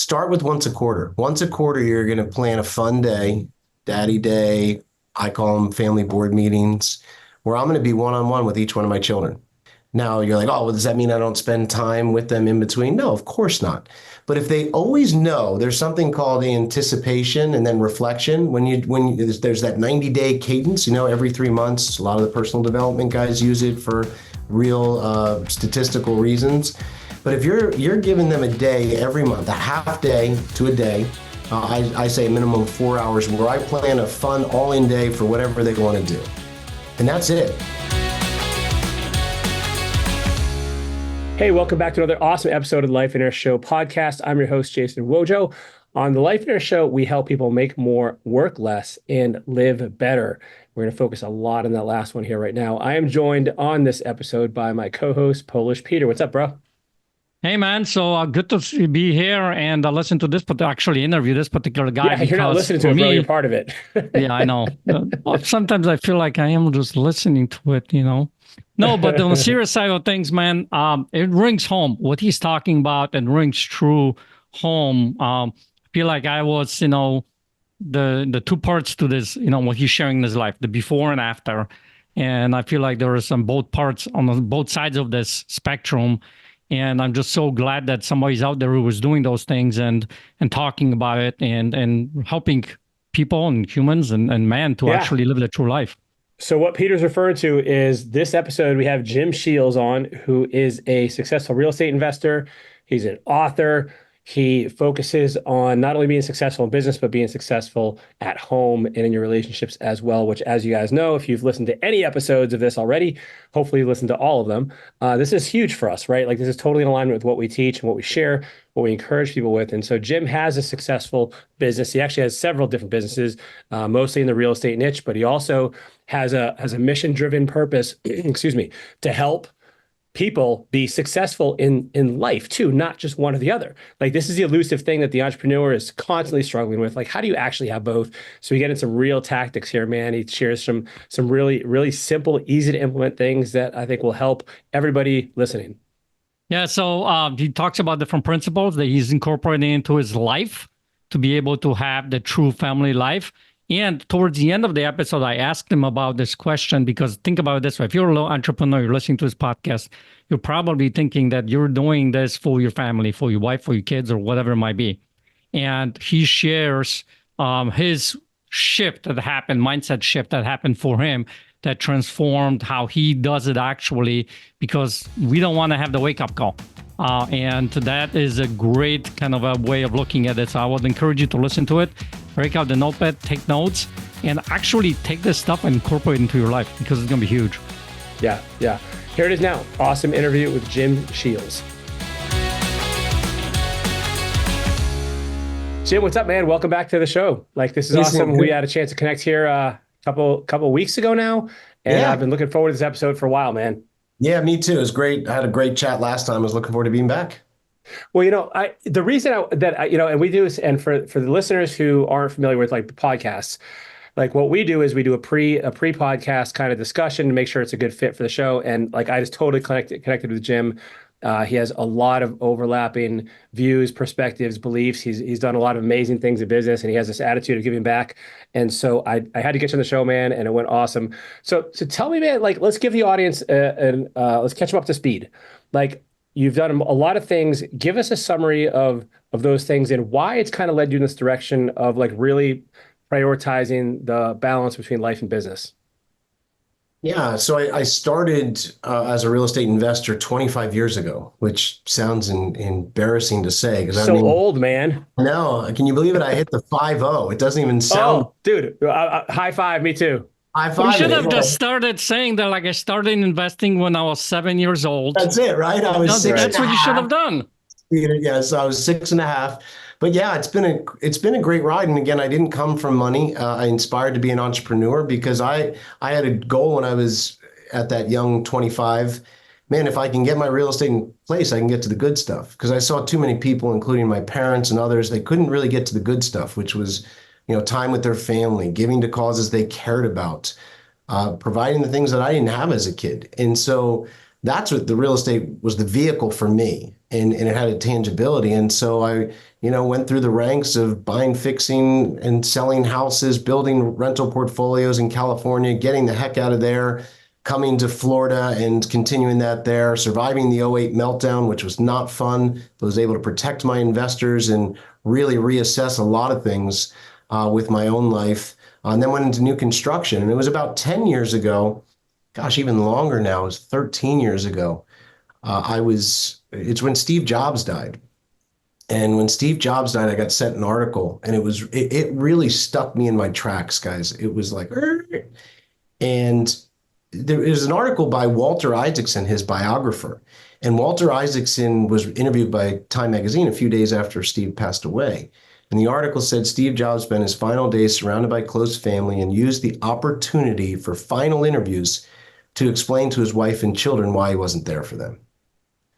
start with once a quarter. Once a quarter, you're going to plan a fun day, daddy day. I call them family board meetings, where I'm going to be one-on-one with each one of my children. Now you're like, oh, well, does that mean I don't spend time with them in between? No, of course not. But if they always know, there's something called anticipation and then reflection. There's that 90-day cadence, every 3 months. A lot of the personal development guys use it for real statistical reasons. But if you're giving them a day every month, a half day to a day, I say a minimum of 4 hours, where I plan a fun all-in day for whatever they want to do. And that's it. Hey, welcome back to another awesome episode of the Life and Air Show podcast. I'm your host, Jason Wojo. On the Life and Air Show, we help people make more, work less, and live better. We're going to focus a lot on that last one here right now. I am joined on this episode by my co-host, Polish Peter. What's up, bro? Hey, man. So good to be here and listen to this, but actually interview this particular guy. Yeah, you're not listening to it, bro. You're part of it. Yeah, I know. Sometimes I feel like I am just listening to it, No, but on the serious side of things, man, it rings home. What he's talking about and rings true home. I feel like I was, the two parts to this, what he's sharing in his life, the before and after. And I feel like there are some both parts on both sides of this spectrum. And I'm just so glad that somebody's out there who was doing those things and talking about it and helping people and humans and man to actually live the true life. So what Peter's referring to is this episode, we have Jim Sheils on, who is a successful real estate investor. He's an author. He focuses on not only being successful in business, but being successful at home and in your relationships as well, which, as you guys know, if you've listened to any episodes of this already, hopefully you listened to all of them. This is huge for us, right? Like, this is totally in alignment with what we teach and what we share, what we encourage people with. And so Jim has a successful business. He actually has several different businesses, mostly in the real estate niche, but he also has a mission-driven purpose, excuse me, to help people be successful in life too, not just one or the other. Like, this is the elusive thing that the entrepreneur is constantly struggling with. Like, how do you actually have both? So we get into some real tactics here, man. He shares some really, really simple, easy to implement things that I think will help everybody listening. Yeah, so he talks about different principles that he's incorporating into his life to be able to have the true family life. And towards the end of the episode, I asked him about this question, because think about it this way. If you're an entrepreneur, you're listening to this podcast, you're probably thinking that you're doing this for your family, for your wife, for your kids, or whatever it might be. And he shares his shift that happened, mindset shift that happened for him, that transformed how he does it actually, because we don't want to have the wake-up call. And that is a great kind of a way of looking at it. So I would encourage you to listen to it, break out the notepad, take notes, and actually take this stuff and incorporate it into your life, because it's going to be huge. Yeah. Here it is now. Awesome interview with Jim Sheils. Jim, what's up, man? Welcome back to the show. Like, this is awesome. We had a chance to connect here a couple weeks ago now, and I've been looking forward to this episode for a while, man. Yeah, me too. It was great. I had a great chat last time. I was looking forward to being back. Well, the reason and we do this, and for the listeners who aren't familiar with like the podcasts, like what we do is we do a pre-podcast kind of discussion to make sure it's a good fit for the show. And like, I just totally connected with Jim. He has a lot of overlapping views, perspectives, beliefs. He's done a lot of amazing things in business, and he has this attitude of giving back. And so I had to get you on the show, man, and it went awesome. So tell me, man, like, let's give the audience let's catch them up to speed. Like, you've done a lot of things. Give us a summary of those things and why it's kind of led you in this direction of like really prioritizing the balance between life and business. Yeah, so I started as a real estate investor 25 years ago, which sounds embarrassing to say. Old, man. No, can you believe it? I hit the 5-0. It doesn't even sound. Oh, dude, high five, me too. High five. You should have just started saying that, like, I started investing when I was 7 years old. That's it, right? I was six. That's what you should have done. Yeah, so I was 6.5. But yeah, it's been a great ride. And again, I didn't come from money. I inspired to be an entrepreneur because I had a goal when I was at that young 25. Man, if I can get my real estate in place, I can get to the good stuff. Because I saw too many people, including my parents and others, they couldn't really get to the good stuff, which was, time with their family, giving to causes they cared about, providing the things that I didn't have as a kid. And so that's what the real estate was, the vehicle for me. And it had a tangibility. And so I, went through the ranks of buying, fixing, and selling houses, building rental portfolios in California, getting the heck out of there, coming to Florida and continuing that there, surviving the '08 meltdown, which was not fun, but was able to protect my investors and really reassess a lot of things with my own life. And then went into new construction. And it was about 10 years ago, gosh, even longer now, it was 13 years ago. It's when Steve Jobs died. And when Steve Jobs died, I got sent an article, and it really stuck me in my tracks, guys. It was like, "Arr!" And there is an article by Walter Isaacson, his biographer. And Walter Isaacson was interviewed by Time Magazine a few days after Steve passed away. And the article said Steve Jobs spent his final days surrounded by close family and used the opportunity for final interviews to explain to his wife and children why he wasn't there for them.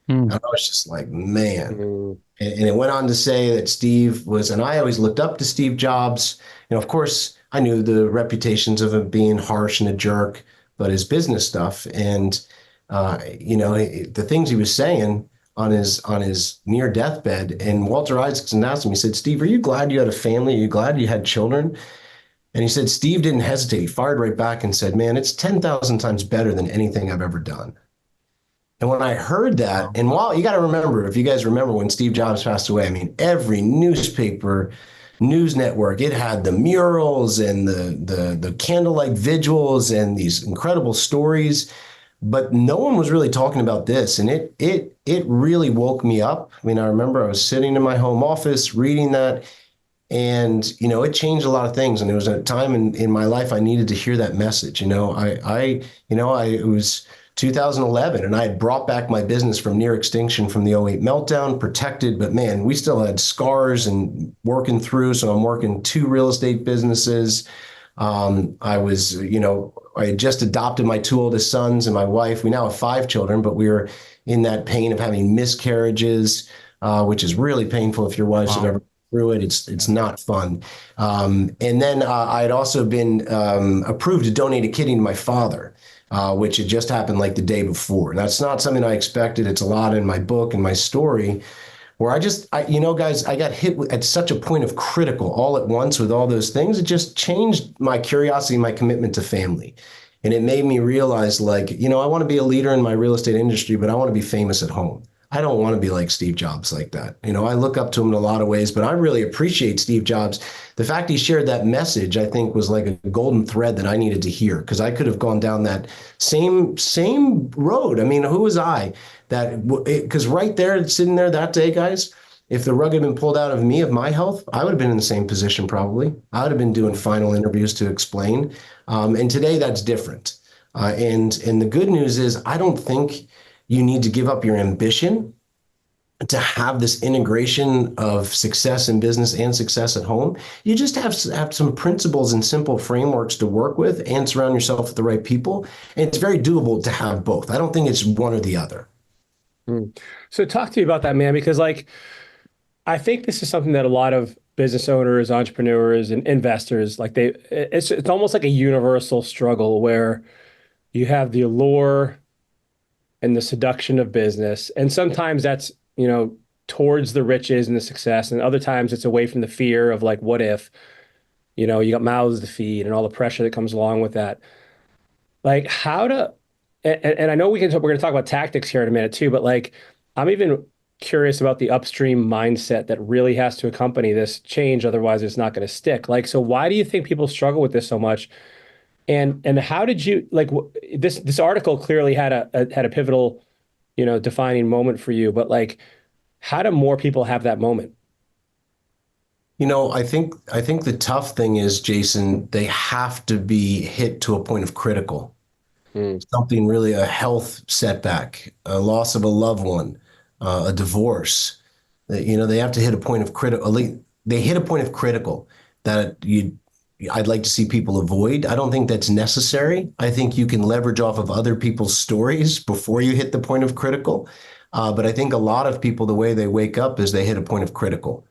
And I was just like, man. And it went on to say that Steve was, and I always looked up to Steve Jobs. Of course, I knew the reputations of him being harsh and a jerk, but his business stuff and, the things he was saying on his near deathbed. And Walter Isaacson asked him, he said, Steve, are you glad you had a family? Are you glad you had children? And he said, Steve didn't hesitate. He fired right back and said, man, it's 10,000 times better than anything I've ever done. And when I heard that, and while you got to remember, if you guys remember when Steve Jobs passed away, I mean, every newspaper, news network, it had the murals and the candlelight vigils and these incredible stories, but no one was really talking about this. And it really woke me up. I mean, I remember I was sitting in my home office reading that, and it changed a lot of things. And it was a time in my life I needed to hear that message. It was 2011, and I had brought back my business from near extinction from the '08 meltdown, protected, but man, we still had scars and working through. So I'm working 2 real estate businesses. I had just adopted my 2 oldest sons and my wife. We now have 5 children, but we were in that pain of having miscarriages, which is really painful if your wife's ever through it. It's not fun. And then I had also been approved to donate a kidney to my father. Which had just happened like the day before. That's not something I expected. It's a lot in my book and my story where guys, I got hit at such a point of critical all at once with all those things. It just changed my curiosity, my commitment to family. And it made me realize I want to be a leader in my real estate industry, but I want to be famous at home. I don't want to be like Steve Jobs like that. I look up to him in a lot of ways, but I really appreciate Steve Jobs. The fact he shared that message, I think, was like a golden thread that I needed to hear, because I could have gone down that same road. I mean, who was I because right there, sitting there that day, guys, if the rug had been pulled out of me, of my health, I would have been in the same position probably. I would have been doing final interviews to explain. And today that's different. And the good news is I don't think you need to give up your ambition to have this integration of success in business and success at home. You just have some principles and simple frameworks to work with and surround yourself with the right people. And it's very doable to have both. I don't think it's one or the other. So talk to me about that, man, because I think this is something that a lot of business owners, entrepreneurs, and investors, it's almost like a universal struggle where you have the allure and the seduction of business. And sometimes that's, towards the riches and the success. And other times it's away from the fear of what if, you got mouths to feed and all the pressure that comes along with that. And I know we're going to talk about tactics here in a minute too, but I'm even curious about the upstream mindset that really has to accompany this change. Otherwise it's not going to stick. So why do you think people struggle with this so much? And how did you this article clearly had a pivotal, defining moment for you, but how do more people have that moment? I think the tough thing is, Jason, they have to be hit to a point of critical. Something really, a health setback, a loss of a loved one, a divorce. They have to hit a point of critical. They hit a point of critical that I'd like to see people avoid. I don't think that's necessary. I think you can leverage off of other people's stories before you hit the point of critical. But I think a lot of people, the way they wake up is they hit a point of critical.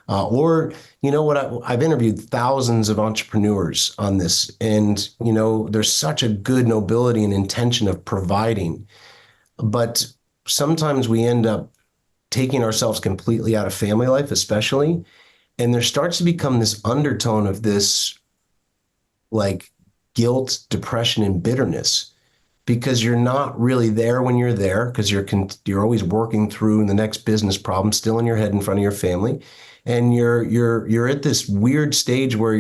Or, I've interviewed thousands of entrepreneurs on this, and, there's such a good nobility and intention of providing. but sometimes we end up taking ourselves completely out of family life, especially. And there starts to become this undertone of this like guilt, depression, and bitterness because you're not really there when you're there because you're always working through the next business problem still in your head in front of your family. And you're at this weird stage where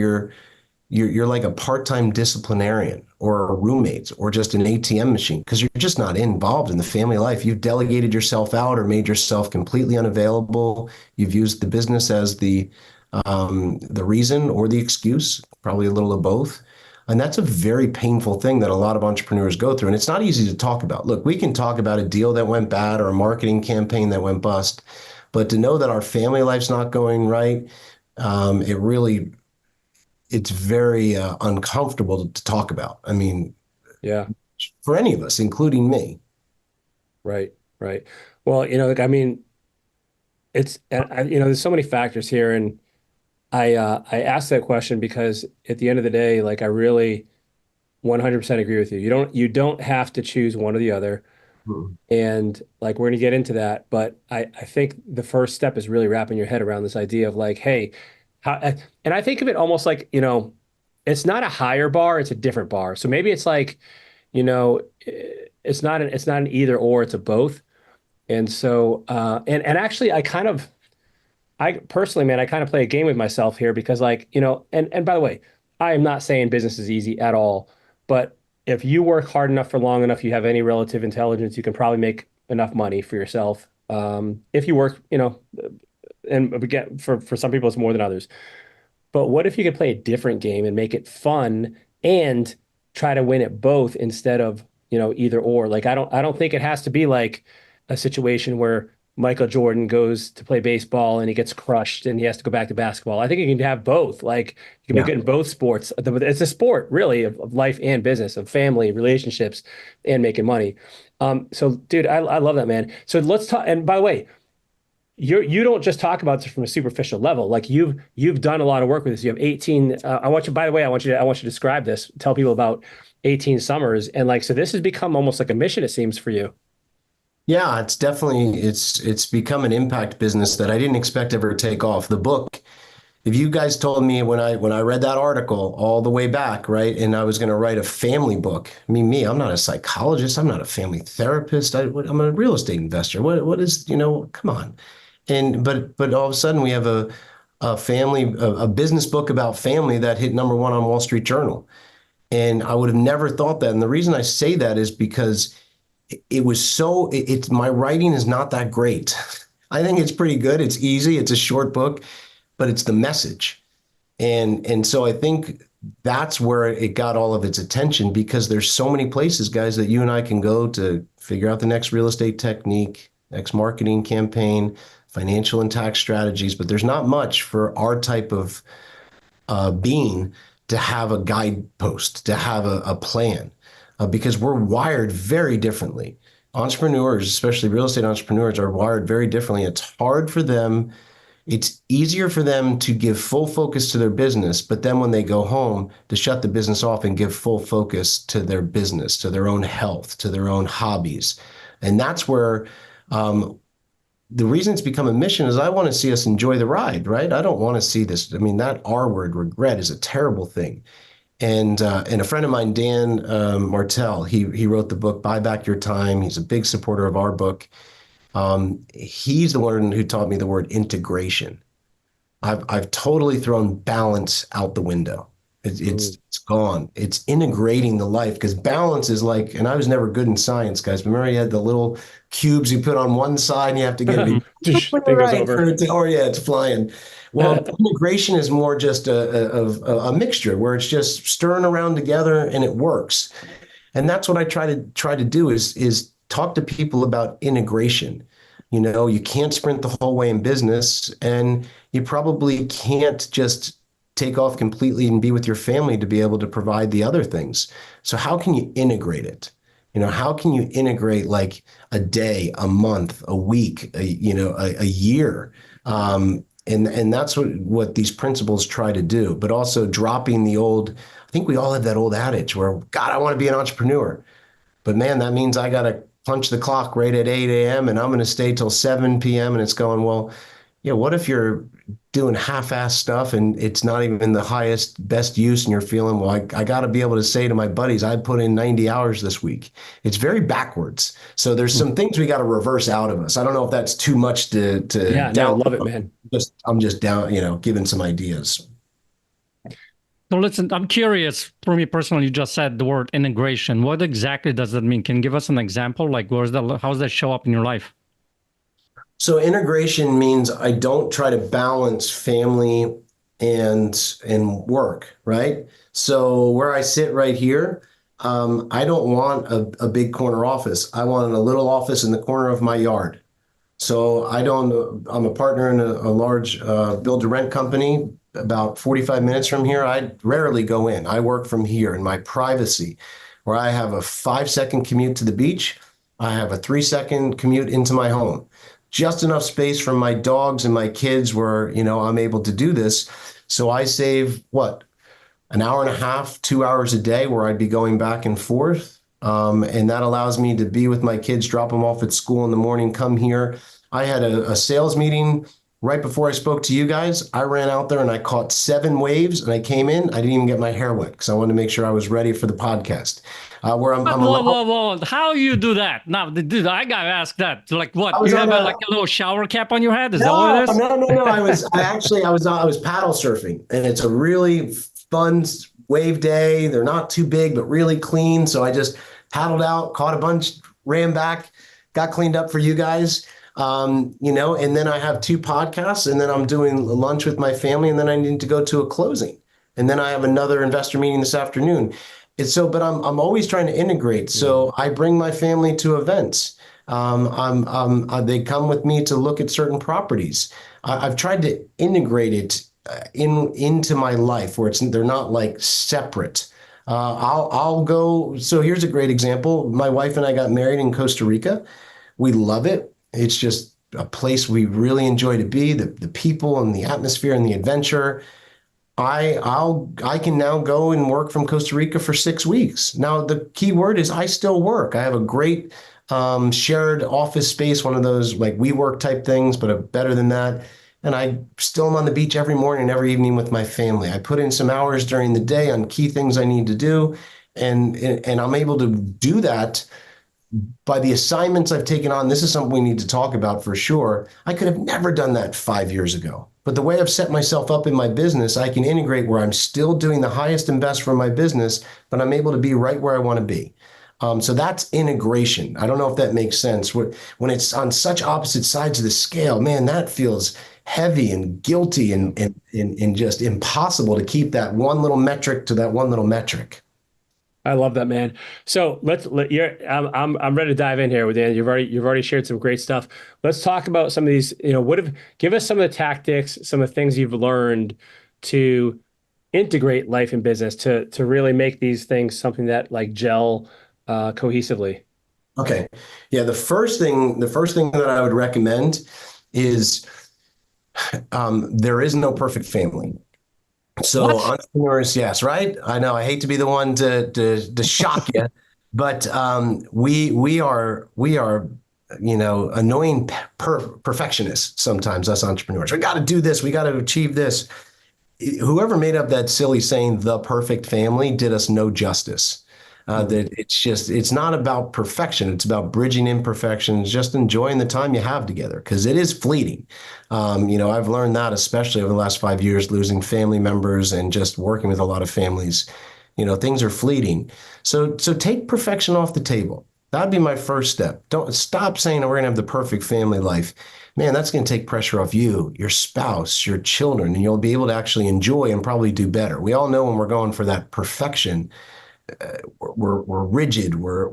you're like a part-time disciplinarian or a roommate or just an ATM machine because you're just not involved in the family life. You've delegated yourself out or made yourself completely unavailable. You've used the business as the reason or the excuse, probably a little of both. And that's a very painful thing that a lot of entrepreneurs go through. And it's not easy to talk about. Look, we can talk about a deal that went bad or a marketing campaign that went bust, but to know that our family life's not going right, it really it's very uncomfortable to talk about. I mean, Yeah. for any of us, including me. Right. Right. Well, like, I mean, there's so many factors here, and I asked that question because at the end of the day, like, I really 100% agree with you. You don't have to choose one or the other. Hmm. And like, we're going to get into that, but I think the first step is really wrapping your head around this idea of like, hey, how, and I think of it almost like, it's not a higher bar, it's a different bar. So maybe it's like, it's not an either or, it's a both. And so, and actually, I personally, man, I kind of play a game with myself here because, like, and by the way, I am not saying business is easy at all, but if you work hard enough for long enough, you have any relative intelligence, you can probably make enough money for yourself. If you work, and again, for some people, it's more than others. But what if you could play a different game and make it fun and try to win at both instead of, either or? Like, I don't think it has to be like a situation where Michael Jordan goes to play baseball and he gets crushed and he has to go back to basketball. I think you can have both. Like, you can be Yeah. good in both sports. It's a sport really of life and business, of family, relationships, and making money. So dude, I love that, man. So let's talk. And by the way, you don't just talk about this from a superficial level. Like, you've done a lot of work with this. You have 18. I want you. By the way, I want you to describe this. Tell people about 18 summers, and like, so this has become almost like a mission. It seems for you. Yeah, it's become an impact business that I didn't expect ever to take off. The book, if you guys told me when I read that article all the way back, right, and I was going to write a family book. I mean, I'm not a psychologist. I'm not a family therapist. I'm a real estate investor. What is, come on. And but all of a sudden we have a business book about family that hit number one on Wall Street Journal. And I would have never thought that. And the reason I say that is because it was it's my writing is not that great. I think it's pretty good. It's easy. It's a short book, but it's the message. And so I think that's where it got all of its attention because there's so many places, guys, that you and I can go to figure out the next real estate technique, next marketing campaign, financial and tax strategies, but there's not much for our type of being to have a guidepost, to have a plan, because we're wired very differently. Entrepreneurs, especially real estate entrepreneurs, are wired very differently. It's easier for them to give full focus to their business, but then when they go home, to shut the business off and give full focus to their business, to their own health, to their own hobbies. And that's where the reason it's become a mission is I want to see us enjoy the ride, right? I don't want to see this. I mean, that R word, regret, is a terrible thing. And a friend of mine, Dan Martell, he wrote the book Buy Back Your Time. He's a big supporter of our book. He's the one who taught me the word integration. I've totally thrown balance out the window. It's gone. It's integrating the life because balance is like, and I was never good in science, guys. But remember, you had the little cubes you put on one side and you have to get it Thing goes right over. or yeah, it's flying. Well, integration is more just a mixture where it's just stirring around together and it works. And that's what I try to do is talk to people about integration. You can't sprint the whole way in business, and you probably can't just take off completely and be with your family to be able to provide the other things. So how can you integrate it? How can you integrate like a day, a month, a week, a year? And that's what these principles try to do, but also dropping I think we all have that old adage where, God, I want to be an entrepreneur. But man, that means I got to punch the clock right at 8 a.m. and I'm going to stay till 7 p.m. And it's going, well, yeah, what if you're doing half-ass stuff and it's not even the highest, best use and you're feeling, well, I got to be able to say to my buddies, I put in 90 hours this week. It's very backwards. So there's some things we got to reverse out of us. I don't know if that's too much to Yeah, no, down. love it, man. I'm just down, giving some ideas. So listen, I'm curious, for me personally, you just said the word integration. What exactly does that mean? Can you give us an example? Like, how does that show up in your life? So integration means I don't try to balance family and work, right? So where I sit right here, I don't want a big corner office. I want a little office in the corner of my yard. So I'm a partner in a large build-to-rent company about 45 minutes from here. I rarely go in. I work from here in my privacy, where I have a 5-second commute to the beach. I have a 3-second commute into my home. Just enough space for my dogs and my kids where, I'm able to do this. So I save an hour and a half, 2 hours a day where I'd be going back and forth. And that allows me to be with my kids, drop them off at school in the morning, come here. I had a sales meeting right before I spoke to you guys. I ran out there and I caught 7 waves and I came in. I didn't even get my hair wet because I wanted to make sure I was ready for the podcast. Where I'm Whoa. How you do that? Now, dude, I got to ask that. Like what? You have like a little shower cap on your head? Is that what it is? No. I was paddle surfing and it's a really fun wave day. They're not too big, but really clean. So I just paddled out, caught a bunch, ran back, got cleaned up for you guys. And then I have 2 podcasts and then I'm doing lunch with my family and then I need to go to a closing. And then I have another investor meeting this afternoon. But I'm always trying to integrate. So I bring my family to events. They come with me to look at certain properties. I've tried to integrate it into my life where they're not like separate. I'll go. So here's a great example. My wife and I got married in Costa Rica. We love it. It's just a place we really enjoy to be. The people and the atmosphere and the adventure. I can now go and work from Costa Rica for 6 weeks. Now the key word is I still work. I have a great shared office space, one of those like WeWork type things, but better than that. And I still am on the beach every morning and every evening with my family. I put in some hours during the day on key things I need to do, and I'm able to do that by the assignments I've taken on. This is something we need to talk about for sure. I could have never done that 5 years ago. But the way I've set myself up in my business, I can integrate where I'm still doing the highest and best for my business, but I'm able to be right where I want to be. So that's integration. I don't know if that makes sense. When it's on such opposite sides of the scale, man, that feels heavy and guilty and just impossible to keep that one little metric to that one little metric. I love that, man. So I'm ready to dive in here with Dan. You've already shared some great stuff. Let's talk about some of these, give us some of the tactics, some of the things you've learned to integrate life and business to really make these things something that like gel cohesively. Okay. Yeah. The first thing that I would recommend is there is no perfect family. So entrepreneurs, yes, right? I know I hate to be the one to shock you, but we are annoying perfectionists sometimes, us entrepreneurs. We got to do this, we got to achieve this. Whoever made up that silly saying, the perfect family, did us no justice. That it's not about perfection. It's about bridging imperfections, just enjoying the time you have together because it is fleeting. I've learned that especially over the last 5 years, losing family members and just working with a lot of families. Things are fleeting. So take perfection off the table. That'd be my first step. Don't stop saying, oh, we're going to have the perfect family life. Man, that's going to take pressure off you, your spouse, your children, and you'll be able to actually enjoy and probably do better. We all know when we're going for that perfection, we're rigid, we're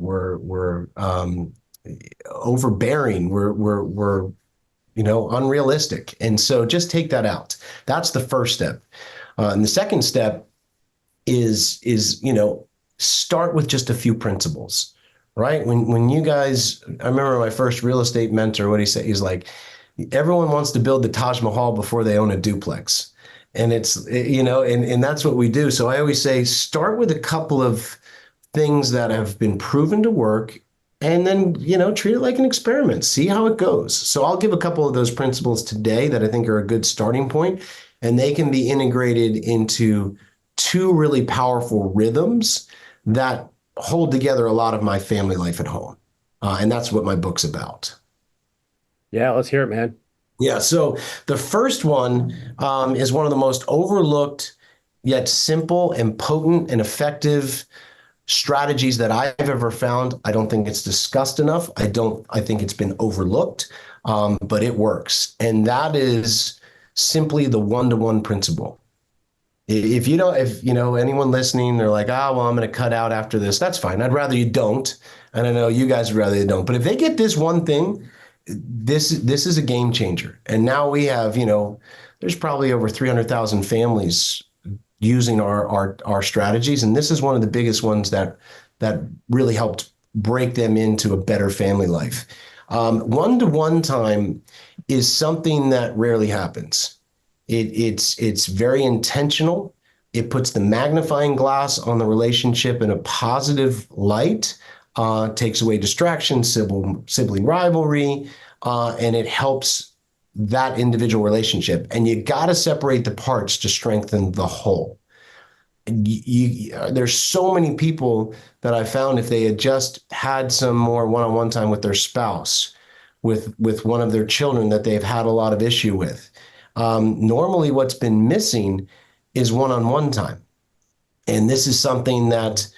overbearing, we're unrealistic, and so just take that out. That's the first step, and the second step is start with just a few principles. Right? When you guys, I remember my first real estate mentor, what he said, he's like, everyone wants to build the Taj Mahal before they own a duplex. And and that's what we do. So I always say, start with a couple of things that have been proven to work and then, treat it like an experiment, see how it goes. So I'll give a couple of those principles today that I think are a good starting point, and they can be integrated into two really powerful rhythms that hold together a lot of my family life at home. And that's what my book's about. Yeah, let's hear it, man. Yeah, so the first one is one of the most overlooked yet simple and potent and effective strategies that I've ever found. I don't think it's discussed enough. I think it's been overlooked, but it works. And that is simply the one-to-one principle. If anyone listening, they're like, well, I'm going to cut out after this. That's fine. I'd rather you don't. And I know you guys would rather you don't. But if they get this one thing, this is a game changer. And now we have, there's probably over 300,000 families using our strategies, and this is one of the biggest ones that really helped break them into a better family life. One-to-one time is something that rarely happens. It's very intentional. It puts the magnifying glass on the relationship in a positive light, takes away distractions, sibling rivalry, and it helps that individual relationship. And you got to separate the parts to strengthen the whole. There's so many people that I found, if they had just had some more one-on-one time with their spouse, with one of their children that they've had a lot of issue with. Normally what's been missing is one-on-one time. And this is something that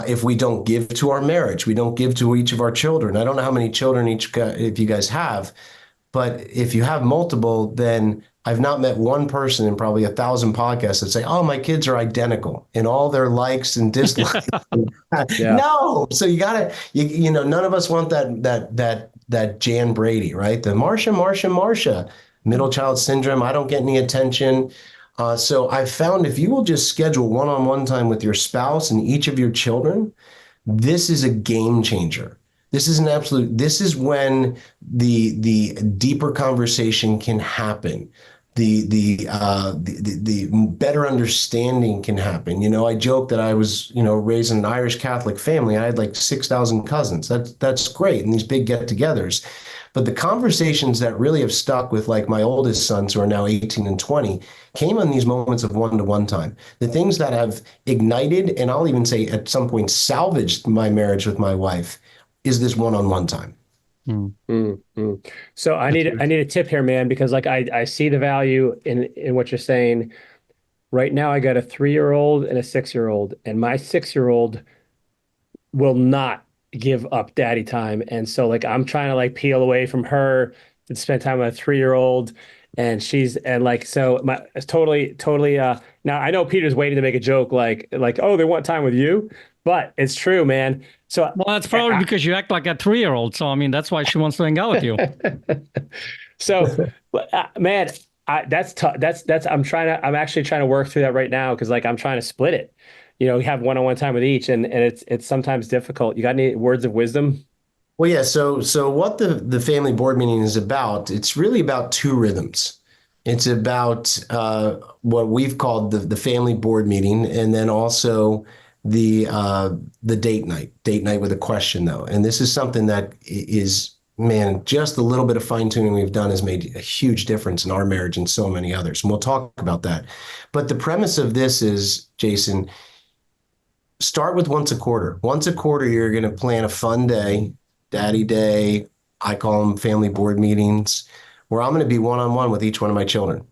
if we don't give to our marriage, we don't give to each of our children. I don't know how many children if you guys have, but if you have multiple, then I've not met one person in probably 1,000 podcasts that say, "Oh, my kids are identical in all their likes and dislikes." Yeah. No, so you gotta, none of us want that Jan Brady, right? The Marsha, middle child syndrome. I don't get any attention. So I've found if you will just schedule one-on-one time with your spouse and each of your children, this is a game changer. This is when the deeper conversation can happen. The better understanding can happen. I joke that I was, raised in an Irish Catholic family. I had like 6,000 cousins. That's great. And these big get-togethers. But the conversations that really have stuck with like my oldest sons, who are now 18 and 20, came on these moments of one-to-one time. The things that have ignited, and I'll even say at some point salvaged my marriage with my wife, is this one-on-one time. So I need a tip here, man, because like I see the value in what you're saying. Right now, I got a 3-year-old and a 6-year-old, and my 6-year-old will not give up daddy time. And so like I'm trying to like peel away from her to spend time with a 3-year-old. And so it's totally now I know Peter's waiting to make a joke like, oh, they want time with you, but it's true, man. So Well, that's probably because you act like a 3-year-old. So, I mean, that's why she wants to hang out with you. So, man, that's tough. I'm actually trying to work through that right now because like I'm trying to split it. You have one-on-one time with each, and it's sometimes difficult. You got any words of wisdom? Well, yeah. So what the family board meeting is about, it's really about two rhythms. It's about what we've called the family board meeting, and then also the date night with a question, though. And this is something that is, man, just a little bit of fine tuning we've done has made a huge difference in our marriage and so many others. And we'll talk about that. But the premise of this is, Jason, start with once a quarter. Once a quarter, you're going to plan a fun day, daddy day. I call them family board meetings, where I'm going to be one-on-one with each one of my children.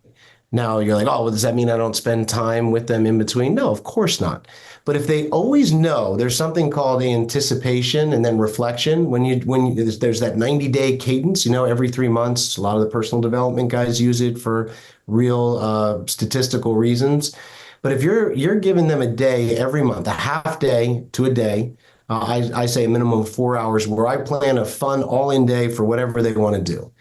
Now you're like, oh, well, does that mean I don't spend time with them in between? No, of course not. But if they always know, there's something called anticipation and then reflection. There's that 90-day cadence, every 3 months. A lot of the personal development guys use it for real statistical reasons. But if you're giving them a day every month, a half day to a day, I say a minimum of 4 hours, where I plan a fun all-in day for whatever they want to do.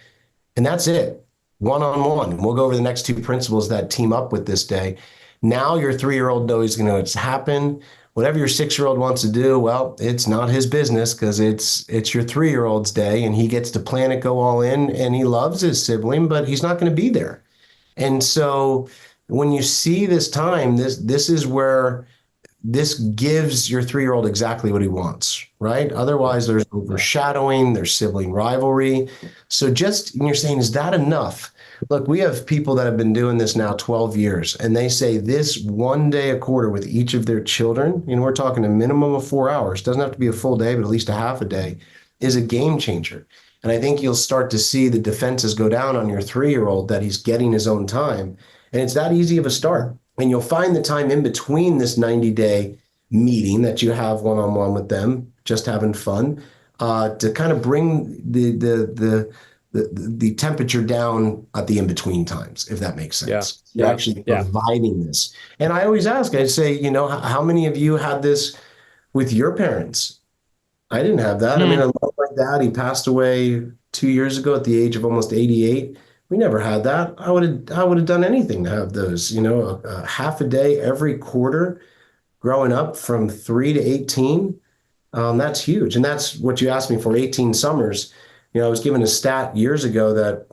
And that's it, one-on-one. We'll go over the next two principles that team up with this day. Now your 3-year-old knows it's happen. Whatever your 6-year-old wants to do, well, it's not his business, because it's your 3-year-old's day, and he gets to plan it, go all in, and he loves his sibling, but he's not going to be there. And so when you see this time, this is where this gives your 3-year-old exactly what he wants, right? Otherwise, there's overshadowing, there's sibling rivalry. So just, and you're saying, is that enough? Look, we have people that have been doing this now 12 years, and they say this one day a quarter with each of their children, we're talking a minimum of 4 hours, doesn't have to be a full day, but at least a half a day, is a game changer. And I think you'll start to see the defenses go down on your 3-year-old that he's getting his own time. And it's that easy of a start. And you'll find the time in between this 90-day meeting that you have one-on-one with them, just having fun, to kind of bring the temperature down at the in-between times, if that makes sense. You're actually providing this. And I always ask, I say, how many of you had this with your parents? I didn't have that. I mean, I love my dad. He passed away 2 years ago at the age of almost 88. We never had that. I would have done anything to have those, a half a day every quarter growing up from 3 to 18. That's huge. And that's what you asked me for, 18 summers. I was given a stat years ago that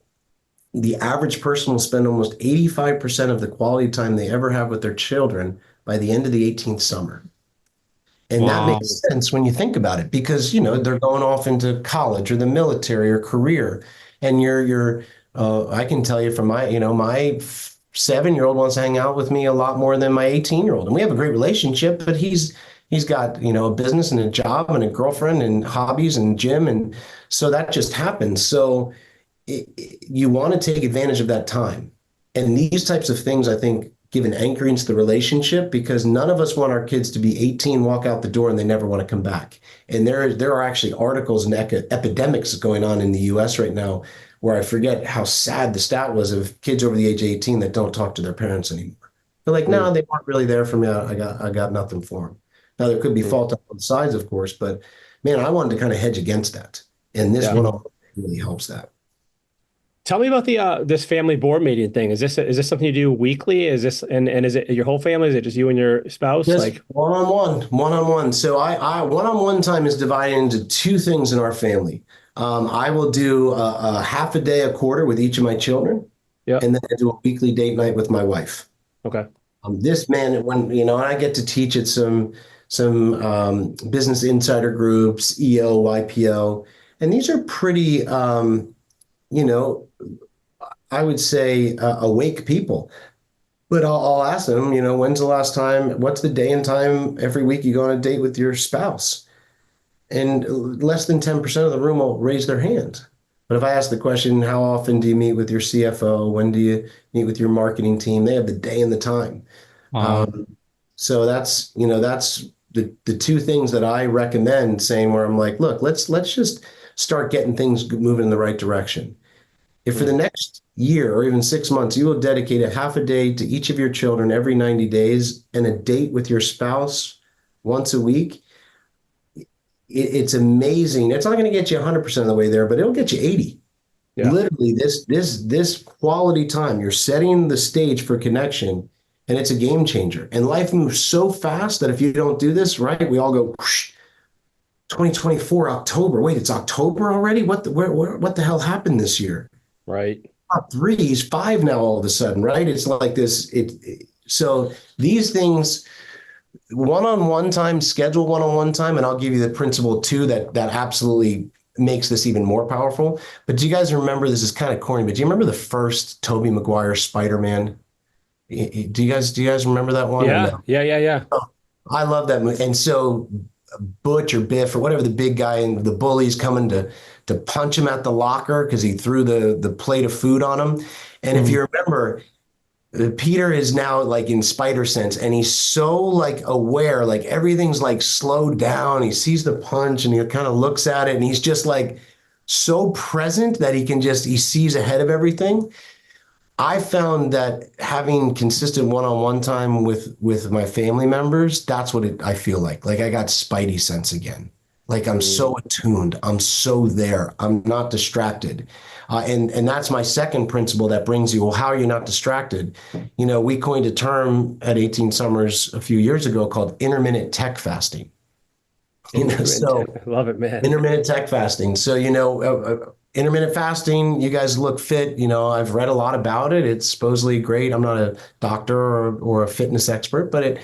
the average person will spend almost 85% of the quality time they ever have with their children by the end of the 18th summer. And that makes sense when you think about it, because, they're going off into college or the military or career. And I can tell you from my 7-year-old wants to hang out with me a lot more than my 18-year-old. And we have a great relationship, but he's got, a business and a job and a girlfriend and hobbies and gym. And so that just happens. So you want to take advantage of that time. And these types of things, I think, give an anchoring to the relationship, because none of us want our kids to be 18, walk out the door, and they never want to come back. And there are actually articles and epidemics going on in the US right now, where I forget how sad the stat was of kids over the age of 18 that don't talk to their parents anymore. They're like, no, they weren't really there for me. I got nothing for them. Now, there could be fault on both sides, of course, but man, I wanted to kind of hedge against that. And this one really helps that. Tell me about the this family board meeting thing. Is this something you do weekly? Is this and is it your whole family? Is it just you and your spouse? Just like one-on-one. So I one-on-one time is divided into two things in our family. I will do a half a day a quarter with each of my children, and then I do a weekly date night with my wife. Okay. This man, when I get to teach at some business insider groups, EO, YPO, and these are pretty, I would say awake people. But I'll ask them, when's the last time, what's the day and time every week you go on a date with your spouse? And less than 10% of the room will raise their hand. But if I ask the question, how often do you meet with your CFO? When do you meet with your marketing team? They have the day and the time. So that's the two things that I recommend saying, where I'm like, look, let's just start getting things moving in the right direction. If for the next year or even 6 months, you will dedicate a half a day to each of your children every 90 days and a date with your spouse once a week, it's amazing. It's not going to get you 100% of the way there, but it'll get you 80. Yeah. Literally, this quality time, you're setting the stage for connection, and it's a game changer. And life moves so fast that if you don't do this, right, we all go, whoosh, 2024, October. Wait, it's October already? What the hell happened this year? Right. Top 3, he's 5 now all of a sudden, right? It's like this. So these things, one-on-one time, schedule one-on-one time, and I'll give you the principle too that absolutely makes this even more powerful. But do you guys remember, this is kind of corny, but do you remember the first Tobey Maguire Spider-Man? Do you guys remember that one? Yeah, no? Yeah. Oh, I love that movie. And so Butch or Biff or whatever, the big guy and the bully's coming to punch him at the locker because he threw the plate of food on him. And if you remember, Peter is now like in spider sense, and he's so like aware, like everything's like slowed down. He sees the punch and he kind of looks at it, and he's just like so present that he sees ahead of everything. I found that having consistent one-on-one time with my family members, that's what I feel like. Like I got spidey sense again. Like I'm so attuned. I'm so there. I'm not distracted. And that's my second principle that brings you, well, how are you not distracted? We coined a term at 18 Summers a few years ago called intermittent tech fasting. So I love it, man. Intermittent tech fasting. So, intermittent fasting, you guys look fit. I've read a lot about it. It's supposedly great. I'm not a doctor or a fitness expert, but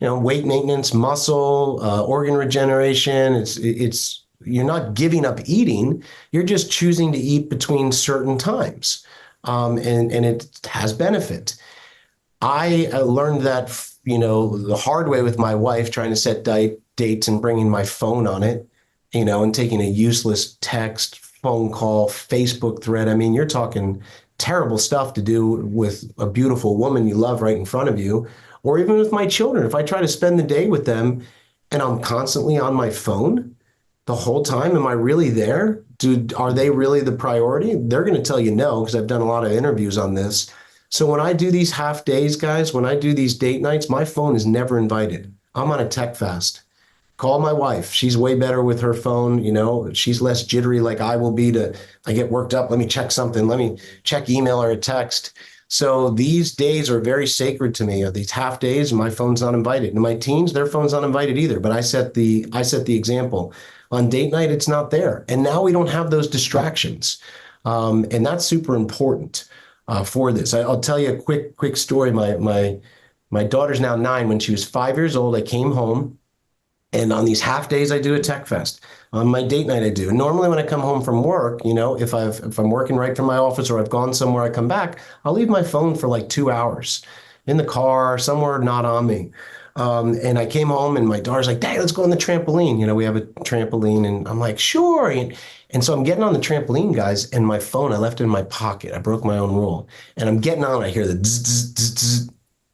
weight maintenance, muscle, organ regeneration. It's you're not giving up eating. You're just choosing to eat between certain times, and it has benefit. I learned that, the hard way with my wife, trying to set dates and bringing my phone on it, and taking a useless text, phone call, Facebook thread. I mean, you're talking terrible stuff to do with a beautiful woman you love right in front of you, or even with my children. If I try to spend the day with them and I'm constantly on my phone the whole time, am I really there? Are they really the priority? They're going to tell you no, because I've done a lot of interviews on this. So when I do these half days, guys, when I do these date nights, my phone is never invited. I'm on a tech fast. Call my wife. She's way better with her phone. She's less jittery like I will be I get worked up. Let me check something. Let me check email or a text. So these days are very sacred to me. These half days, my phone's not invited. And my teens, their phone's not invited either. But I set the example. On date night, it's not there. And now we don't have those distractions. And that's super important for this. I'll tell you a quick story. My daughter's now 9. When she was 5 years old, I came home, and on these half days, I do a tech fest. On my date night, I do. Normally, when I come home from work, if I'm working right from my office or I've gone somewhere, I come back, I'll leave my phone for like 2 hours in the car, somewhere not on me. And I came home, and my daughter's like, "Dad, let's go on the trampoline." We have a trampoline, and I'm like, "Sure." And so I'm getting on the trampoline, guys, and my phone, I left it in my pocket. I broke my own rule. And I'm getting on, I hear the zzz, zzz, zzz, zzz.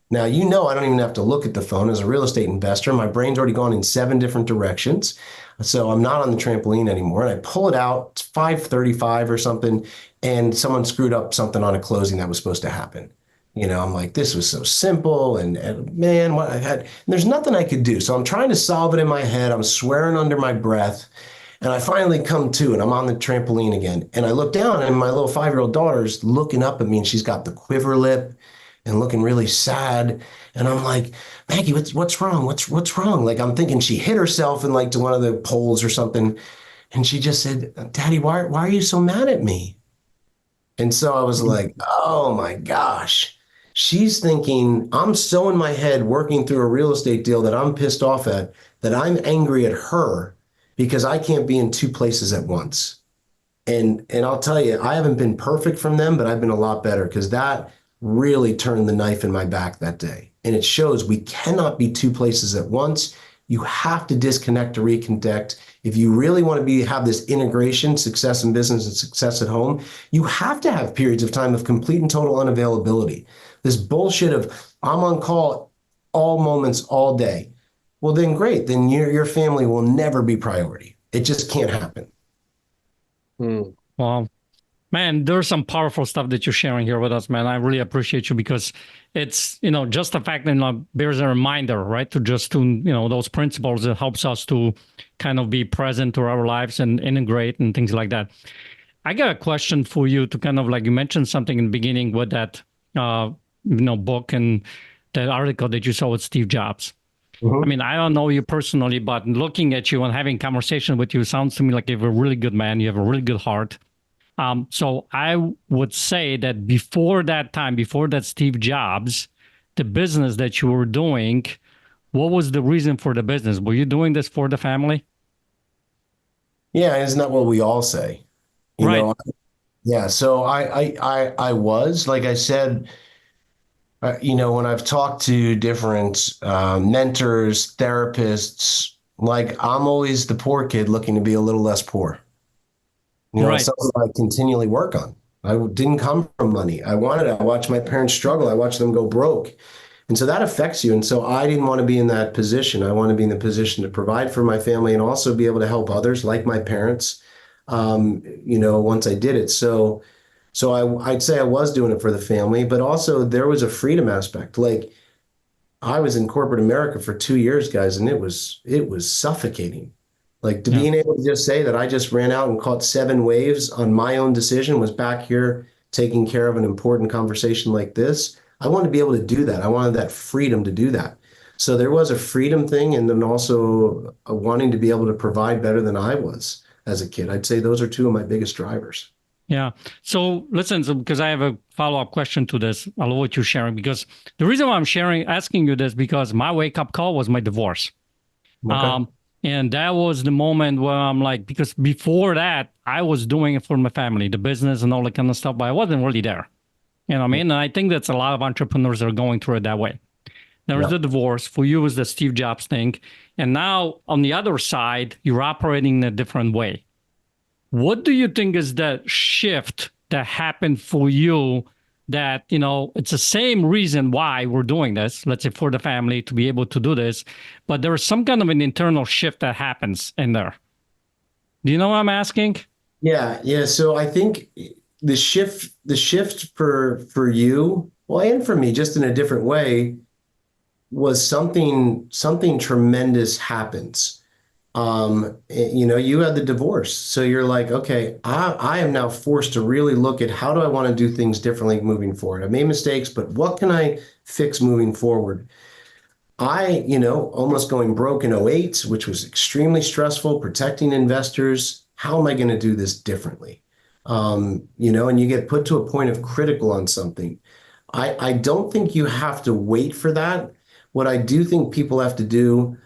Now, I don't even have to look at the phone. As a real estate investor, my brain's already gone in 7 different directions. So I'm not on the trampoline anymore. And I pull it out, it's 5:35 or something, and someone screwed up something on a closing that was supposed to happen. I'm like, this was so simple, and man, what I had, and there's nothing I could do. So I'm trying to solve it in my head. I'm swearing under my breath. And I finally come to, and I'm on the trampoline again. And I look down, and my little 5-year-old daughter's looking up at me, and she's got the quiver lip and looking really sad. And I'm like, "Maggie, what's wrong? What's wrong?" Like, I'm thinking she hit herself in like to one of the poles or something. And she just said, "Daddy, why are you so mad at me?" And so I was like, oh my gosh. She's thinking I'm so in my head working through a real estate deal that I'm pissed off at, that I'm angry at her because I can't be in 2 places at once. And I'll tell you, I haven't been perfect from them, but I've been a lot better, because that really turned the knife in my back that day. And it shows we cannot be 2 places at once. You have to disconnect to reconnect. If you really want to have this integration, success in business and success at home, you have to have periods of time of complete and total unavailability. This bullshit of I'm on call all moments, all day. Well, then great. Then your family will never be priority. It just can't happen. Wow. Man, there's some powerful stuff that you're sharing here with us, man. I really appreciate you, because it's, just the fact that there's a reminder, right? Those principles that helps us to kind of be present to our lives and integrate and things like that. I got a question for you to kind of, like, you mentioned something in the beginning with that, book and that article that you saw with Steve Jobs. I mean, I don't know you personally, but looking at you and having conversation with you sounds to me like you're a really good man. You have a really good heart. So I would say that before that Steve Jobs, the business that you were doing, what was the reason for the business? Were you doing this for the family? Yeah, isn't that what we all say? Right. Yeah. So I was, like I said, when I've talked to different mentors, therapists, like, I'm always the poor kid looking to be a little less poor. It's Right. something I continually work on. I didn't come from money. I watched my parents struggle. I watched them go broke. And so that affects you. And so I didn't want to be in that position. I want to be in the position to provide for my family and also be able to help others like my parents, once I did it. So I'd say I was doing it for the family, but also there was a freedom aspect. Like, I was in corporate America for 2 years, guys, and it was suffocating. Like, to Yeah. being able to just say that I just ran out and caught 7 waves on my own decision, was back here taking care of an important conversation like this. I wanted to be able to do that. I wanted that freedom to do that. So there was a freedom thing, and then also wanting to be able to provide better than I was as a kid. I'd say those are 2 of my biggest drivers. Yeah. So listen, because I have a follow-up question to this. I love what you're sharing, because the reason why I'm asking you this, because my wake-up call was my divorce. Okay. And that was the moment where I'm like, because before that, I was doing it for my family, the business and all that kind of stuff, but I wasn't really there. You know what I mean? And I think that's a lot of entrepreneurs are going through it that way. There was Yeah. the divorce. For you, it was the Steve Jobs thing. And now on the other side, you're operating in a different way. What do you think is the shift that happened for you, that, it's the same reason why we're doing this, let's say for the family to be able to do this, but there is some kind of an internal shift that happens in there. Do you know what I'm asking? Yeah. Yeah. So I think the shift for you, well, and for me, just in a different way, was something tremendous happens. You had the divorce. So you're like, okay, I am now forced to really look at how do I want to do things differently moving forward. I made mistakes, but what can I fix moving forward? Almost going broke in '08, which was extremely stressful, protecting investors. How am I going to do this differently? And you get put to a point of critical on something. I don't think you have to wait for that. What I do think people have to do,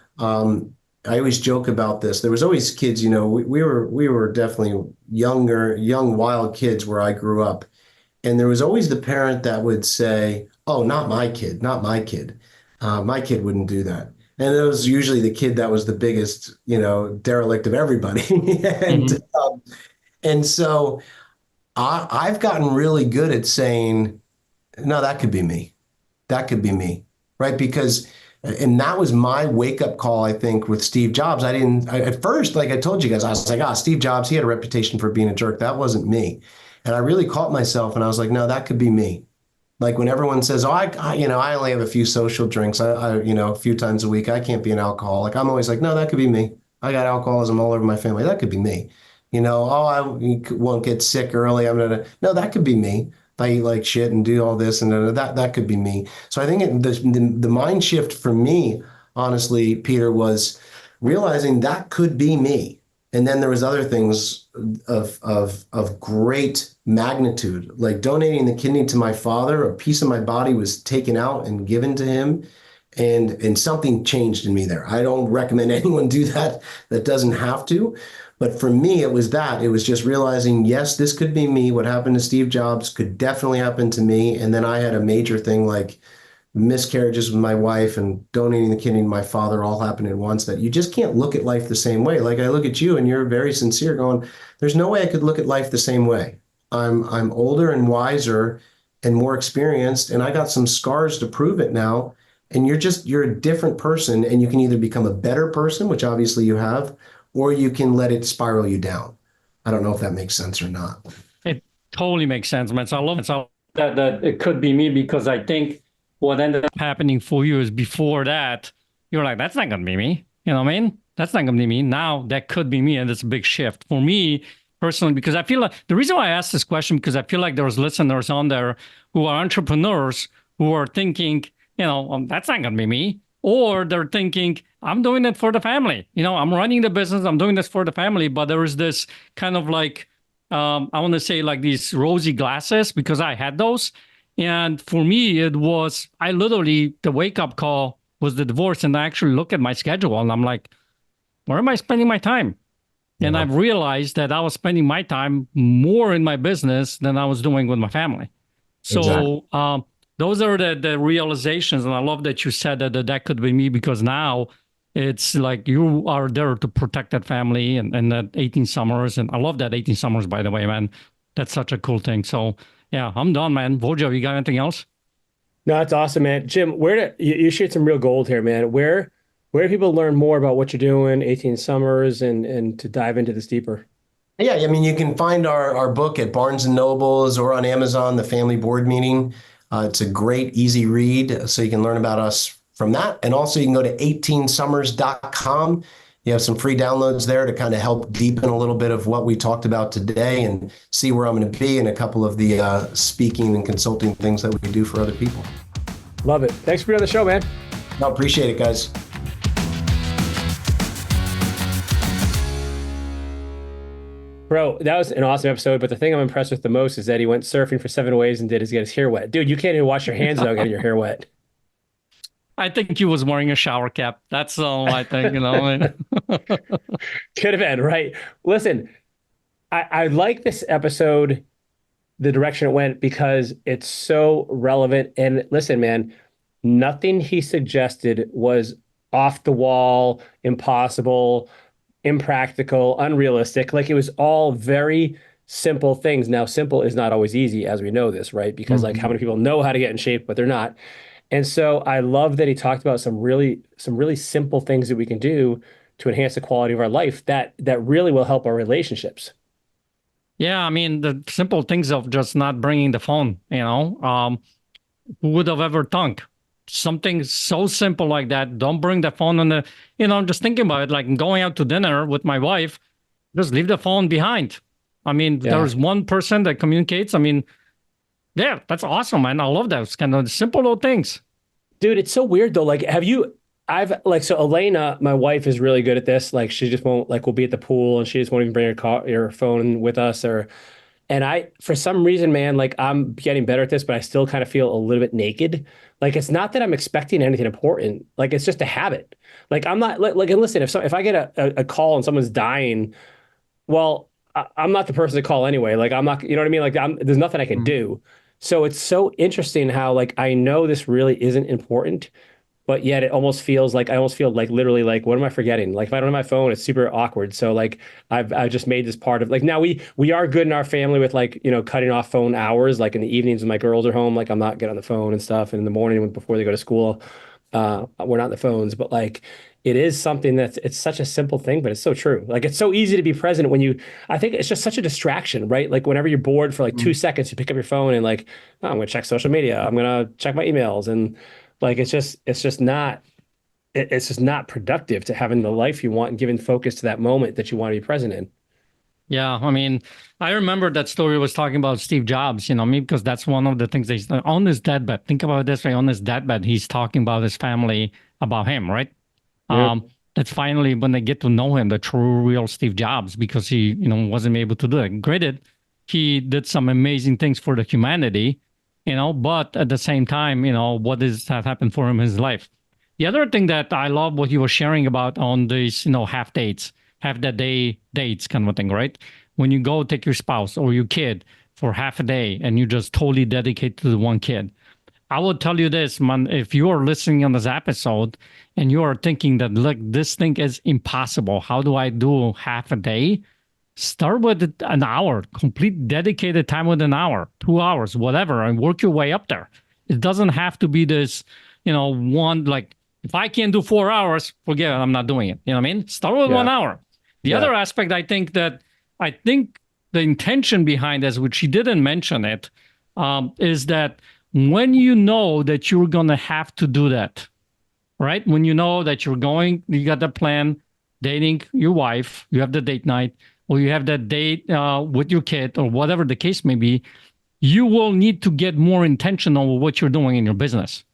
I always joke about this. There was always kids, we were definitely young, wild kids where I grew up. And there was always the parent that would say, oh, not my kid, not my kid. My kid wouldn't do that. And it was usually the kid that was the biggest, derelict of everybody. and Mm-hmm. um, and so I've gotten really good at saying, no, that could be me. That could be me, right? And that was my wake up call, I think, with Steve Jobs. At first, like I told you guys, I was like, Steve Jobs, he had a reputation for being a jerk. That wasn't me. And I really caught myself and I was like, no, that could be me. Like when everyone says, oh, I only have a few social drinks, a few times a week, I can't be an alcoholic. I'm always like, no, that could be me. I got alcoholism all over my family. That could be me. Oh, I won't get sick early. No, that could be me. If I eat like shit and do all this and that could be me. So I think the mind shift for me, honestly, Peter, was realizing that could be me. And then there was other things of great magnitude, like donating the kidney to my father. A piece of my body was taken out and given to him, and something changed in me there. I don't recommend anyone do that that doesn't have to. But for me, it was that. It was just realizing, yes, this could be me. What happened to Steve Jobs could definitely happen to me. And then I had a major thing like miscarriages with my wife and donating the kidney to my father all happened at once, that you just can't look at life the same way. Like I look at you and you're very sincere going, there's no way I could look at life the same way. I'm older and wiser and more experienced, and I got some scars to prove it now. And you're a different person, and you can either become a better person, which obviously you have, or you can let it spiral you down. I don't know if that makes sense or not. It totally makes sense, man. So I love it. So that it could be me, because I think what ended up happening for you is before that, you're like, that's not going to be me. You know what I mean? That's not going to be me. Now that could be me. And it's a big shift for me personally, because I feel like the reason why I asked this question, because I feel like there's listeners on there who are entrepreneurs who are thinking, that's not going to be me. Or they're thinking, I'm doing it for the family. I'm running the business. I'm doing this for the family. But there is this kind of like, I want to say like these rosy glasses, because I had those. And for me, the wake up call was the divorce. And I actually look at my schedule and I'm like, where am I spending my time? And Yeah. I've realized that I was spending my time more in my business than I was doing with my family. Exactly. So those are the realizations. And I love that you said that could be me, because now it's like you are there to protect that family and that 18 summers. And I love that 18 summers, by the way, man. That's such a cool thing. So yeah, I'm done, man. Vojo, you got anything else? No, that's awesome, man. Jim, you shared some real gold here, man. Where do people learn more about what you're doing, 18 Summers, and to dive into this deeper? Yeah, I mean, you can find our book at Barnes and Nobles or on Amazon, The Family Board Meeting. It's a great, easy read, so you can learn about us from that. And also you can go to 18summers.com. You have some free downloads there to kind of help deepen a little bit of what we talked about today and see where I'm going to be and a couple of the speaking and consulting things that we do for other people. Love it. Thanks for being on the show, man. I appreciate it, guys. Bro, that was an awesome episode, but the thing I'm impressed with the most is that he went surfing for 7 waves and did is get his hair wet. Dude, you can't even wash your hands without getting your hair wet. I think he was wearing a shower cap. That's all I think, Could have been, right? Listen, I like this episode, the direction it went, because it's so relevant. And listen, man, nothing he suggested was off the wall, impossible, impractical, unrealistic. Like it was all very simple things. Now, simple is not always easy, as we know this, right? Because like how Mhm. many people know how to get in shape, but they're not. And so I love that he talked about some really simple things that we can do to enhance the quality of our life that really will help our relationships. Yeah, I mean, the simple things of just not bringing the phone, who would have ever thunk? Something so simple like that. Don't bring the phone on I'm just thinking about it, like going out to dinner with my wife, just leave the phone behind. I mean, Yeah. there's one person that communicates. I mean, yeah, that's awesome, man. I love those kind of simple little things. Dude, it's so weird though. Like, I've like, so Elena, my wife is really good at this. Like, she just won't, like, we'll be at the pool and she just won't even bring her phone with us and for some reason, man, like, I'm getting better at this, but I still kind of feel a little bit naked. Like, it's not that I'm expecting anything important. Like, it's just a habit. Like, I'm not like, and listen, if I get a call and someone's dying, well, I'm not the person to call anyway. Like, I'm not, you know what I mean? Like, there's nothing I can Mm. do. So it's so interesting how, like, I know this really isn't important, but yet it almost feels like I almost feel like literally like what am I forgetting? Like if I don't have my phone, it's super awkward. So like I've just made this part of like now we are good in our family with like cutting off phone hours. Like in the evenings when my girls are home, like I'm not getting on the phone and stuff. And in the morning before they go to school, we're not on the phones. But like it is something it's such a simple thing, but it's so true. Like it's so easy to be present when I think it's just such a distraction, right? Like whenever you're bored for like 2 seconds, you pick up your phone and like, oh, I'm gonna check social media. I'm gonna check my emails and like it's just not productive to having the life you want and giving focus to that moment that you want to be present in. Yeah, I mean, I remember that story was talking about Steve Jobs, me, because that's one of the things that he's on his deathbed. Think about it this way, on his deathbed, he's talking about his family, about him, right? Yeah. That's finally when they get to know him, the true, real Steve Jobs, because he, wasn't able to do it. Granted, he did some amazing things for the humanity, but at the same time, what is that happened for him in his life? The other thing that I love what he was sharing about on these, half dates, half the day dates kind of a thing, right? When you go take your spouse or your kid for half a day and you just totally dedicate to the one kid. I will tell you this, man, if you are listening on this episode and you are thinking that, look, this thing is impossible. How do I do half a day? Start with an hour, complete dedicated time with an hour, 2 hours, whatever, and work your way up there. It doesn't have to be this, one, like, if I can't do 4 hours, forget it, I'm not doing it. You know what I mean? Start with Yeah. 1 hour. The Yeah. other aspect, I think the intention behind this, which she didn't mention it, is that when you know that you're going to have to do that, right? When you know that you got the plan, dating your wife, you have the date night, or you have that date with your kid, or whatever the case may be, you will need to get more intentional with what you're doing in your business.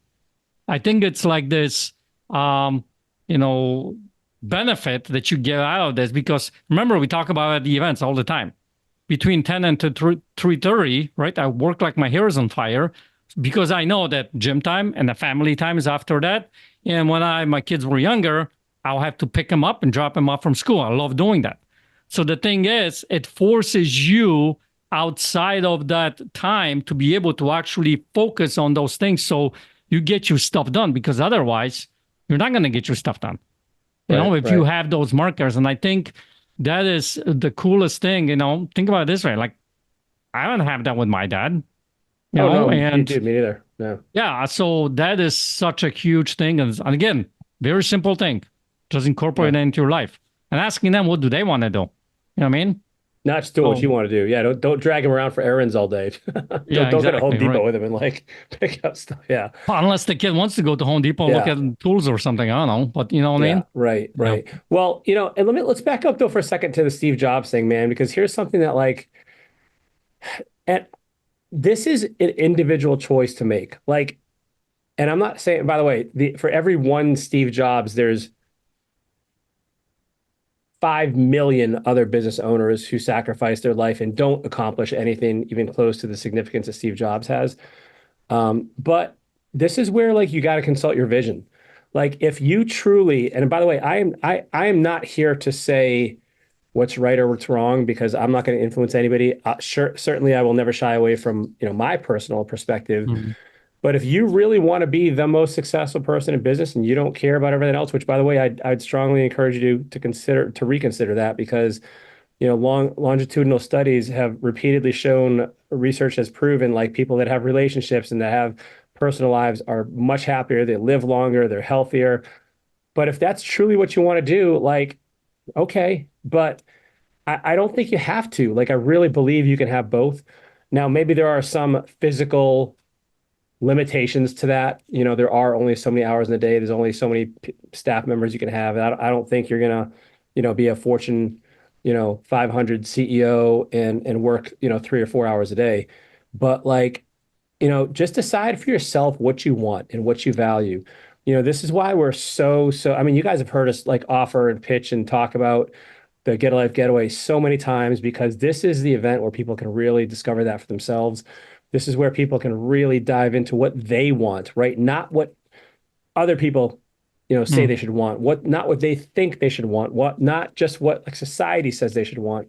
I think it's like this, you know, benefit that you get out of this, because remember, we talk about at the events all the time. Between 10 and 3:30, right? I work like my hair is on fire because I know that gym time and the family time is after that. And when my kids were younger, I'll have to pick them up and drop them off from school. I love doing that. So the thing is, it forces you outside of that time to be able to actually focus on those things so you get your stuff done, because otherwise you're not going to get your stuff done. Right. If you Right. have those markers. And I think that is the coolest thing, think about it this way. Like, I don't have that with my dad, Oh no, and dude, me neither. No. yeah, so that is such a huge thing. And again, very simple thing. Just incorporate Yeah. it into your life and asking them, what do they want to do? You know what I mean? Not just doing what you So, want to do. Yeah. Don't drag him around for errands all day. yeah, Don't go to Home exactly. Depot Right. with him and like pick up stuff. Yeah. Unless the kid wants to go to Home Depot and look Yeah. at tools or something. I don't know. But you know what I Yeah, mean? right, Yeah. right. Well, and let's back up though for a second to the Steve Jobs thing, man, because here's something that like, and this is an individual choice to make. Like, and I'm not saying, by the way, for every one Steve Jobs, there's 5 million other business owners who sacrifice their life and don't accomplish anything even close to the significance that Steve Jobs has. But this is where like you got to consult your vision. Like if you truly, and by the way, I am not here to say what's right or what's wrong because I'm not going to influence anybody. Certainly, I will never shy away from my personal perspective. Mhm. But if you really want to be the most successful person in business and you don't care about everything else, which by the way, I'd strongly encourage you to reconsider that because longitudinal studies have repeatedly shown, research has proven like people that have relationships and that have personal lives are much happier, they live longer, they're healthier. But if that's truly what you want to do, like, okay, but I don't think you have to. Like, I really believe you can have both. Now, maybe there are some physical limitations to that. There are only so many hours in a day. There's only so many staff members you can have. I don't think you're gonna, be a Fortune, 500 CEO and work, 3 or 4 hours a day. But like, just decide for yourself what you want and what you value. This is why we're so. I mean, you guys have heard us like offer and pitch and talk about the Get a Life Getaway so many times because this is the event where people can really discover that for themselves. This is where people can really dive into what they want, right? Not what other people, say Mm. they should want, not what they think they should want, not just what like society says they should want.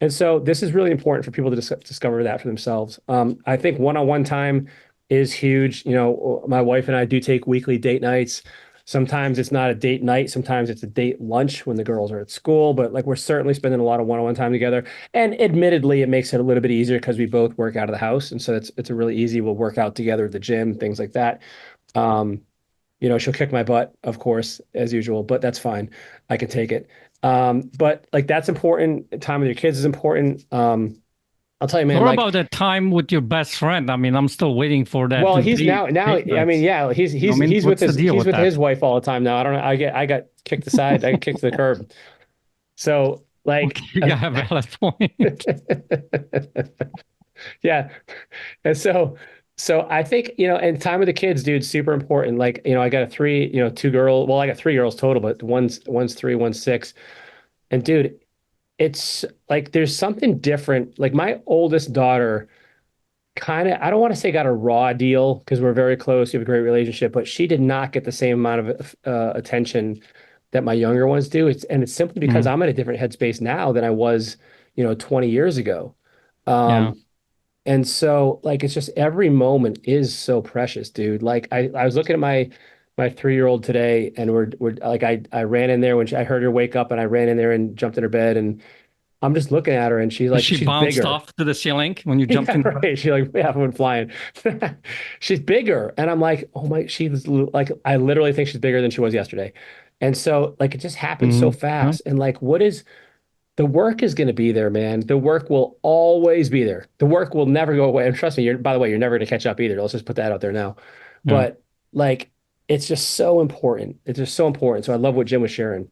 And so this is really important for people to discover that for themselves. I think one-on-one time is huge. My wife and I do take weekly date nights. Sometimes it's not a date night. Sometimes it's a date lunch when the girls are at school. But like we're certainly spending a lot of one-on-one time together. And admittedly, it makes it a little bit easier because we both work out of the house, and so it's a really easy. We'll work out together at the gym, things like that. Um, she'll kick my butt, of course, as usual, but that's fine. I can take it. But like that's important. Time with your kids is important. I'll tell you, man, What like, about that time with your best friend? I mean, I'm still waiting for that well, to he's now, date I mean, nights. yeah, I mean, he's with what's the deal he's with with that? his wife all the time now. I don't know. I got kicked aside. I got kicked to the curb. So like, Okay, you got a valid point. yeah. And so I think, and time with the kids, dude, super important. Like, I got a three, two girl, well, I got three girls total, but one's 3, one's 6. And dude, it's like there's something different. Like my oldest daughter kind of, I don't want to say got a raw deal because we're very close, we have a great relationship, but she did not get the same amount of attention that my younger ones do. It's simply because Mhm. I'm in a different headspace now than I was, 20 years ago. Yeah. Um, and so like it's just every moment is so precious, dude. Like I was looking at my 3-year-old today and we're like I ran in there when I heard her wake up and I ran in there and jumped in her bed and I'm just looking at her and She she's bounced bigger. off to the ceiling when you jumped Yeah, in. right. She like yeah, went flying. She's bigger and I'm like, "Oh my, she's like I literally think she's bigger than she was yesterday." And so like it just happened so Mhm. Yeah. fast and like the work is going to be there, man. The work will always be there. The work will never go away. And trust me, by the way, you're never going to catch up either. Let's just put that out there now. Yeah. But like, it's just so important. It's just so important. So I love what Jim was sharing.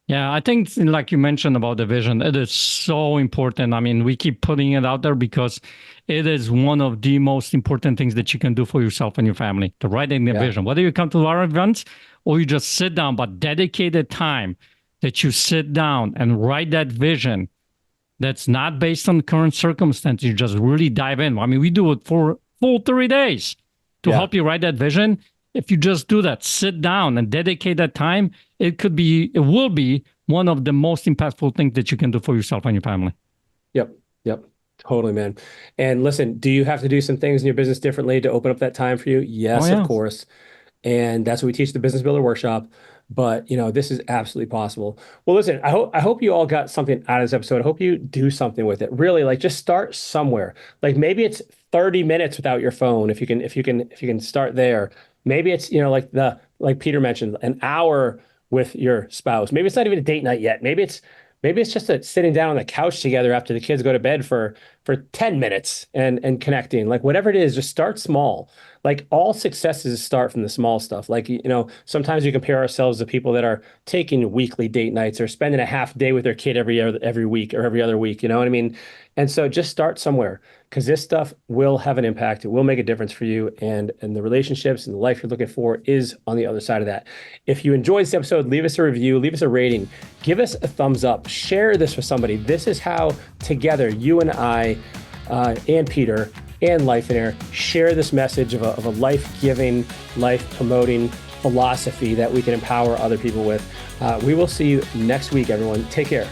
Yeah, I think like you mentioned about the vision, it is so important. I mean, we keep putting it out there because it is one of the most important things that you can do for yourself and your family, to writing the Yeah. vision. Whether you come to our events or you just sit down, but dedicated time that you sit down and write that vision that's not based on current circumstances. You just really dive in. I mean, we do it for full 30 days to Yeah. help you write that vision. If you just do that, sit down and dedicate that time, it will be one of the most impactful things that you can do for yourself and your family. Yep. Yep. Totally, man. And listen, do you have to do some things in your business differently to open up that time for you? Oh, Yes, of yeah. course. And that's what we teach the Business Builder Workshop. But this is absolutely possible. Well, listen, I hope you all got something out of this episode. I hope you do something with it. Really, like just start somewhere. Like maybe it's 30 minutes without your phone if you can start there. Maybe it's, like Peter mentioned, an hour with your spouse. Maybe it's not even a date night yet. Maybe it's just sitting down on the couch together after the kids go to bed for for 10 minutes and connecting, like whatever it is, just start small. Like all successes start from the small stuff. Like, sometimes we compare ourselves to people that are taking weekly date nights or spending a half day with their kid every week or every other week. You know what I mean? And so just start somewhere, because this stuff will have an impact. It will make a difference for you, and the relationships and the life you're looking for is on the other side of that. If you enjoyed this episode, leave us a review, leave us a rating, give us a thumbs up, share this with somebody. This is how together you and I and Peter and Life in Air share this message of a life-giving, life-promoting philosophy that we can empower other people with. We will see you next week, everyone. Take care.